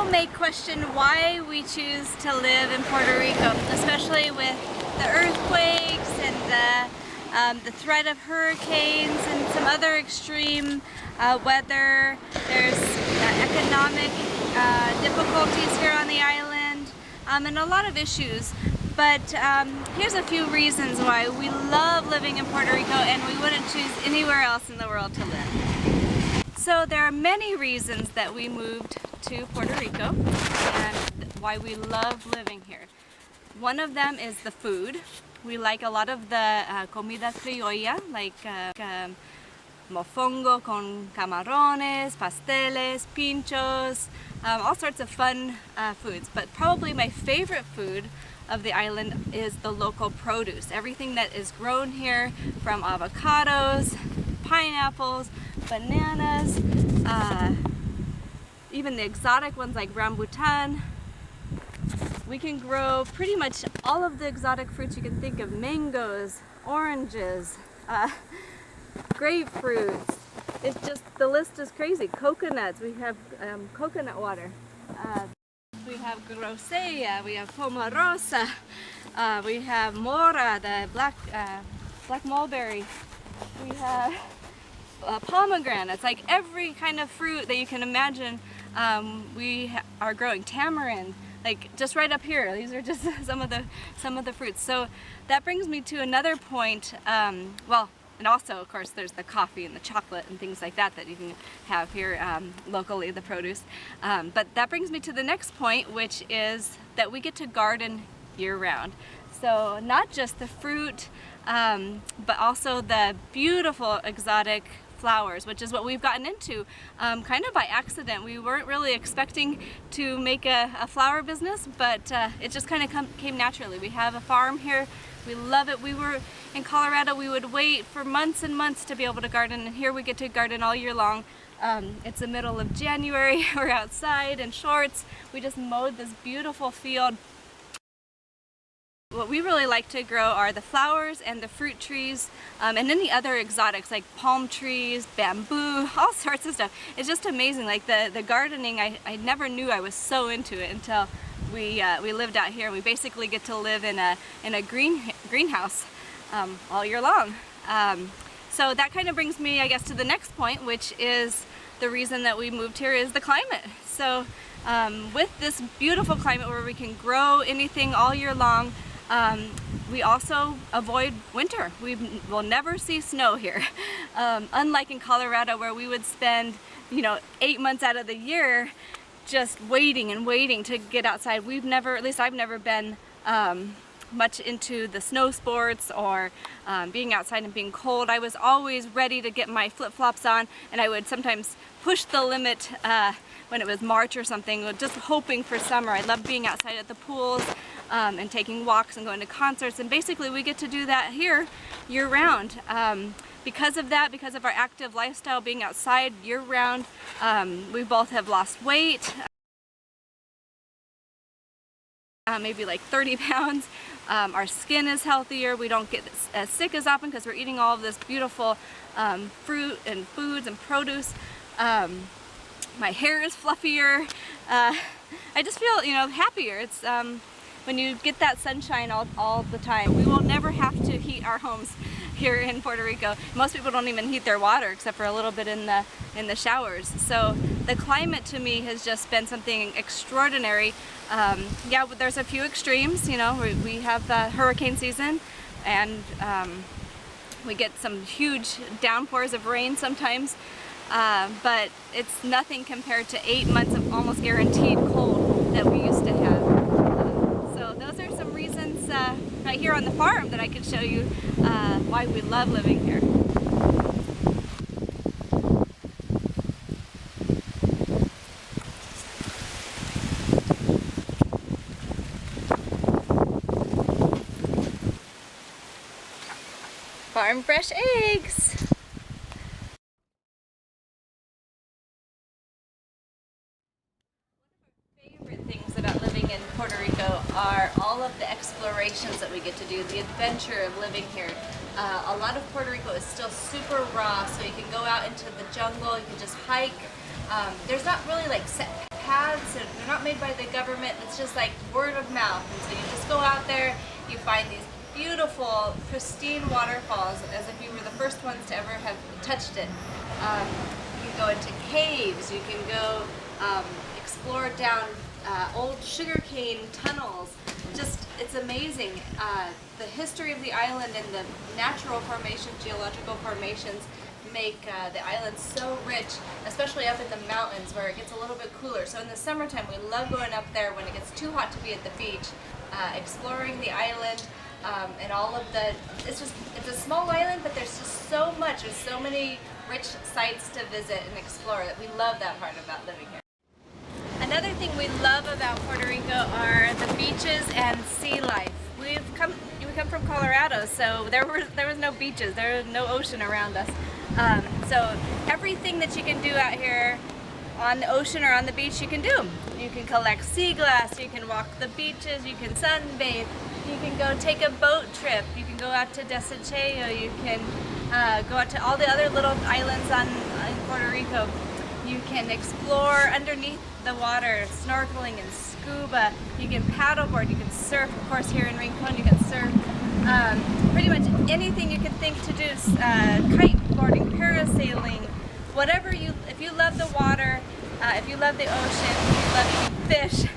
people may question why we choose to live in Puerto Rico, especially with the earthquakes and the threat of hurricanes and some other extreme weather. There's economic difficulties here on the island and a lot of issues. But here's a few reasons why we love living in Puerto Rico and we wouldn't choose anywhere else in the world to live. So there are many reasons that we moved to Puerto Rico and why we love living here. One of them is the food. We like a lot of the comida criolla, like mofongo con camarones, pasteles, pinchos, all sorts of fun foods. But probably my favorite food of the island is the local produce. Everything that is grown here, from avocados, pineapples, bananas, even the exotic ones like rambutan. We can grow pretty much all of the exotic fruits you can think of: mangoes, oranges, grapefruits. It's just, the list is crazy. Coconuts, we have coconut water. We have grosella, we have pomarosa, we have mora, the black mulberry. We have pomegranates, like every kind of fruit that you can imagine. We are growing tamarind, like just right up here. These are just some of the fruits. So that brings me to another point. Well, and also, of course, there's the coffee and the chocolate and things like that that you can have here locally, the produce. But that brings me to the next point, which is that we get to garden year-round. So not just the fruit, but also the beautiful exotic flowers, which is what we've gotten into kind of by accident. We weren't really expecting to make a flower business, but it just kind of came naturally. We have a farm here. We love it. We were in Colorado, we would wait for months and months to be able to garden, and here we get to garden all year long. It's the middle of January, we're outside in shorts. We just mowed this beautiful field. What we really like to grow are the flowers and the fruit trees, and any other exotics like palm trees, bamboo, all sorts of stuff. It's just amazing. Like the gardening, I never knew I was so into it until we lived out here. We basically get to live in a greenhouse all year long. So that kind of brings me, I guess, to the next point, which is the reason that we moved here is the climate. So with this beautiful climate where we can grow anything all year long, we also avoid winter. We will never see snow here. Unlike in Colorado, where we would spend, 8 months out of the year just waiting and waiting to get outside. We've never, at least I've never been much into the snow sports or being outside and being cold. I was always ready to get my flip-flops on, and I would sometimes push the limit when it was March or something, just hoping for summer. I love being outside at the pools and taking walks and going to concerts, and basically we get to do that here year-round. Because of that, because of our active lifestyle, being outside year-round, we both have lost weight, maybe like 30 pounds. Our skin is healthier. We don't get as sick as often because we're eating all of this beautiful fruit and foods and produce. My hair is fluffier. I just feel, happier. It's when you get that sunshine all the time. We will never have to heat our homes here in Puerto Rico. Most people don't even heat their water except for a little bit in the showers. So the climate to me has just been something extraordinary. Yeah, there's a few extremes. We have hurricane season, and we get some huge downpours of rain sometimes, but it's nothing compared to 8 months of almost guaranteed cold that we used to have. So those are some reasons right here on the farm that I could show you why we love living here. Farm fresh eggs! Favorite things about living in Puerto Rico are all of the explorations that we get to do, the adventure of living here. A lot of Puerto Rico is still super raw, so you can go out into the jungle, you can just hike. There's not really like set paths, and they're not made by the government. It's just like word of mouth. And so you just go out there, you find these beautiful, pristine waterfalls as if you were the first ones to ever have touched it. You can go into caves, you can go explore down old sugarcane tunnels. Just, it's amazing. The history of the island and the natural formations, geological formations, make the island so rich, especially up in the mountains where it gets a little bit cooler. So in the summertime, we love going up there when it gets too hot to be at the beach, exploring the island, and all of the, it's a small island, but there's just so much, there's so many rich sites to visit and explore that we love that part about living here. Another thing we love about Puerto Rico are the beaches and sea life. We come from Colorado, so there was no beaches, there was no ocean around us. So everything that you can do out here on the ocean or on the beach, you can do. You can collect sea glass, you can walk the beaches, you can sunbathe, you can go take a boat trip, you can go out to Desecheo, you can go out to all the other little islands in Puerto Rico. You can explore underneath the water, snorkeling and scuba. You can paddleboard, you can surf. Of course, here in Rincon, you can surf. Pretty much anything you can think to do, kiteboarding, parasailing, whatever if you love the water, if you love the ocean, if you love eating fish,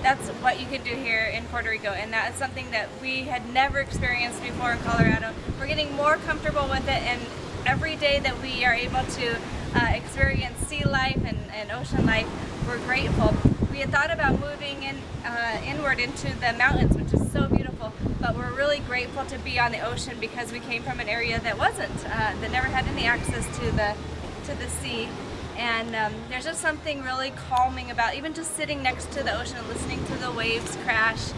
that's what you can do here in Puerto Rico, and that is something that we had never experienced before in Colorado. We're getting more comfortable with it, and every day that we are able to experience sea life and ocean life, we're grateful. We had thought about moving inward into the mountains, which is so beautiful, but we're really grateful to be on the ocean because we came from an area that that never had any access to the sea. And there's just something really calming about even just sitting next to the ocean and listening to the waves crash.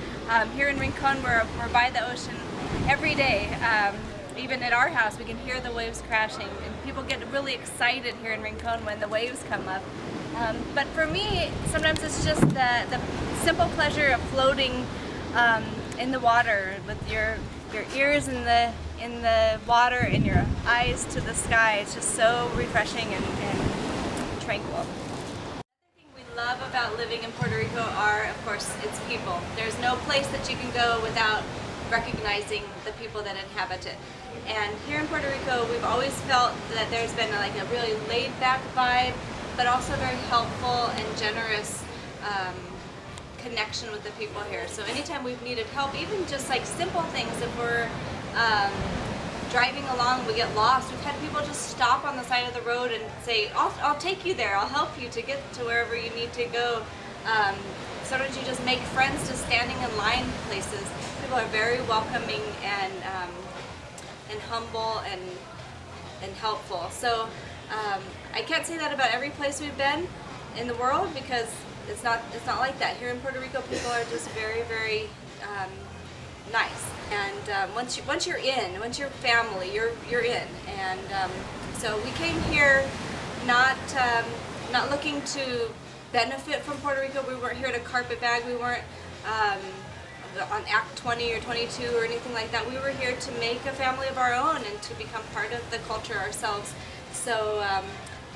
Here in Rincon, we're by the ocean every day. Even at our house, we can hear the waves crashing, and people get really excited here in Rincon when the waves come up. But for me, sometimes it's just the simple pleasure of floating in the water with your ears in the water and your eyes to the sky. It's just so refreshing and tranquil. Another thing we love about living in Puerto Rico are, of course, its people. There's no place that you can go without recognizing the people that inhabit it. And here in Puerto Rico, we've always felt that there's been a really laid-back vibe, but also very helpful and generous connection with the people here. So anytime we've needed help, even just like simple things, if we're driving along, we get lost, we've had people just stop on the side of the road and say, I'll take you there, I'll help you to get to wherever you need to go. Sometimes you just make friends just standing in line places. People are very welcoming and humble and helpful. So I can't say that about every place we've been in the world because it's not like that. Here in Puerto Rico, people are just very, very nice. And once you're family, you're in. And so we came here not looking to benefit from Puerto Rico. We weren't here to carpetbag. We weren't on Act 20 or 22 or anything like that. We were here to make a family of our own and to become part of the culture ourselves. So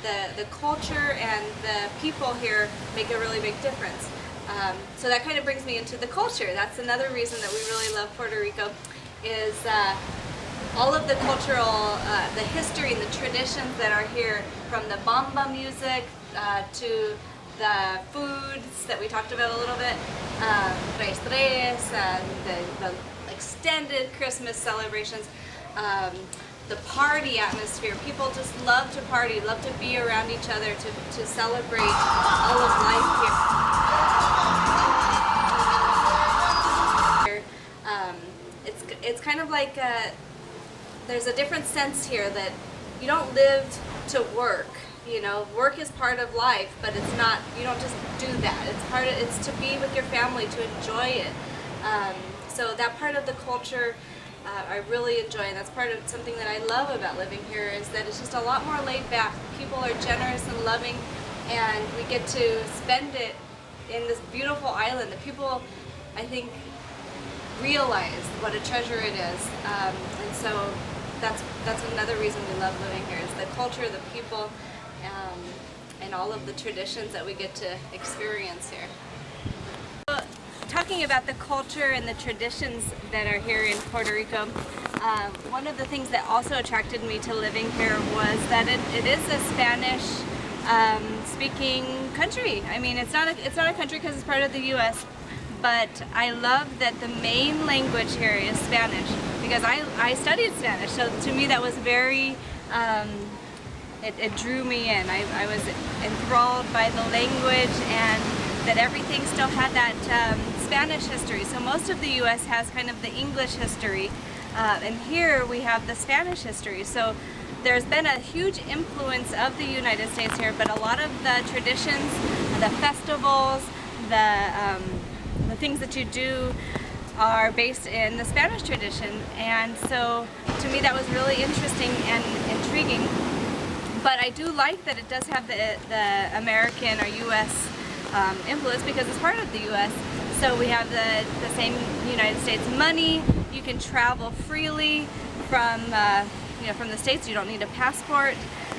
the culture and the people here make a really big difference. So that kind of brings me into the culture. That's another reason that we really love Puerto Rico, is all of the cultural, the history and the traditions that are here, from the bamba music to the foods that we talked about a little bit, Tres Tres, the extended Christmas celebrations, the party atmosphere. People just love to party, love to be around each other, to celebrate all of life here. It's kind of like there's a different sense here that you don't live to work. You know, work is part of life, but it's not. You don't just do that. It's to be with your family, to enjoy it. So that part of the culture I really enjoy, and that's part of something that I love about living here, is that it's just a lot more laid back. People are generous and loving, and we get to spend it in this beautiful island. The people, I think, realize what a treasure it is, and so that's another reason we love living here, is the culture, the people, and all of the traditions that we get to experience here. So, talking about the culture and the traditions that are here in Puerto Rico, one of the things that also attracted me to living here was that it is a Spanish speaking country. I mean, it's not a country because it's part of the U.S., but I love that the main language here is Spanish, because I studied Spanish, so to me that was very, it drew me in. I was enthralled by the language, and that everything still had that Spanish history. So most of the U.S. has kind of the English history, and here we have the Spanish history. So there's been a huge influence of the United States here, but a lot of the traditions, the festivals, the things that you do are based in the Spanish tradition. And so to me that was really interesting and intriguing. But I do like that it does have the American or U.S. Influence, because it's part of the U.S. So we have the same United States money. You can travel freely from from the States. You don't need a passport.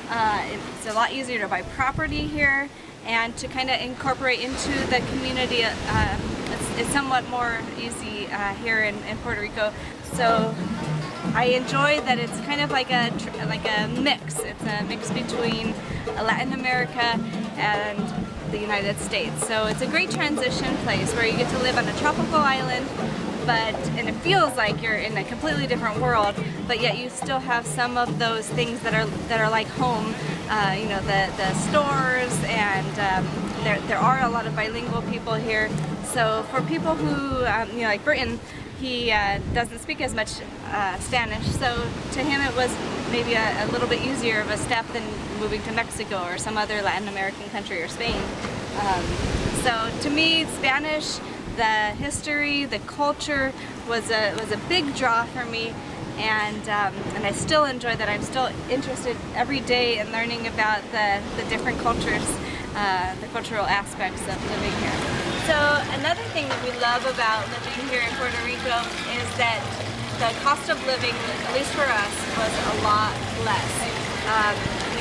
It's a lot easier to buy property here, and to kind of incorporate into the community. It's somewhat more easy here in Puerto Rico. So I enjoy that it's kind of like a mix. It's a mix between Latin America and the United States. So it's a great transition place where you get to live on a tropical island, and it feels like you're in a completely different world, but yet you still have some of those things that are like home. The stores, and there are a lot of bilingual people here. So for people who like Britain, he doesn't speak as much Spanish, so to him it was maybe a little bit easier of a step than moving to Mexico or some other Latin American country, or Spain. So to me, Spanish, the history, the culture was a big draw for me, and I still enjoy that. I'm still interested every day in learning about the different cultures, the cultural aspects of living here. So another thing that we love about living here in Puerto Rico is that the cost of living, at least for us, was a lot less.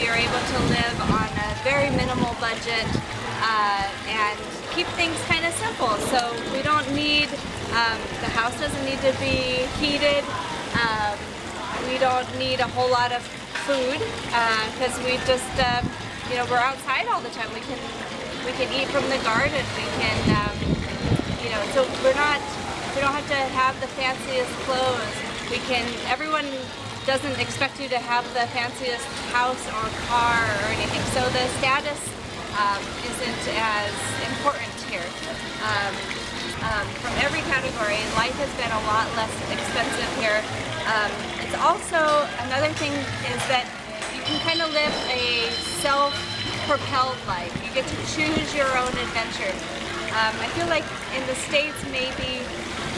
We are able to live on a very minimal budget and keep things kind of simple. So we don't need, the house doesn't need to be heated. We don't need a whole lot of food because we just, we're outside all the time. We can eat from the garden. We can, so we don't have to have the fanciest clothes. Everyone doesn't expect you to have the fanciest house or car or anything. So the status isn't as important here. From every category, life has been a lot less expensive here. It's also, another thing is that you can kind of live a self-propelled life. You get to choose your own adventure. I feel like in the States maybe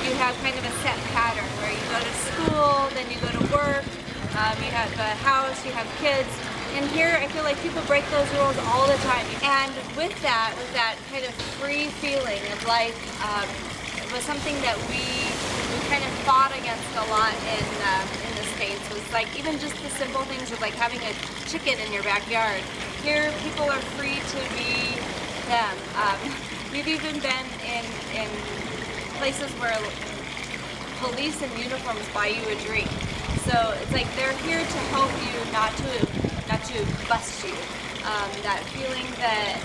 you have kind of a set pattern where you go to school, then you go to work, you have a house, you have kids. And here I feel like people break those rules all the time. And with that kind of free feeling of life, it was something that we kind of fought against a lot in the States. It was like even just the simple things of like having a chicken in your backyard. Here people are free to be them. We've even been in places where police in uniforms buy you a drink. So it's like they're here to help you, not to bust you. That feeling that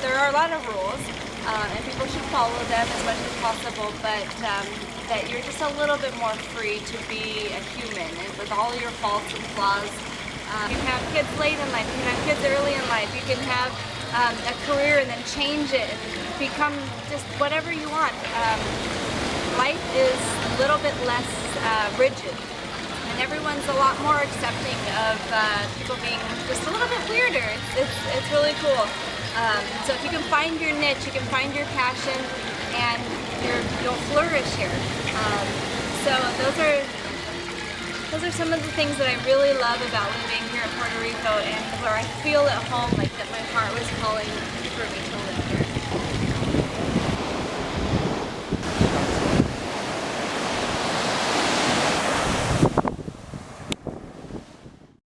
there are a lot of rules, and people should follow them as much as possible, but that you're just a little bit more free to be a human, and with all your faults and flaws. You can have kids late in life, you can have kids early in life, you can have a career and then change it and become just whatever you want. Life is a little bit less rigid, and everyone's a lot more accepting of people being just a little bit weirder. It's really cool. So if you can find your niche, you can find your passion, and you'll flourish here. So those are some of the things that I really love about living here in Puerto Rico, and where I feel at home, like that my heart was calling for me to live here.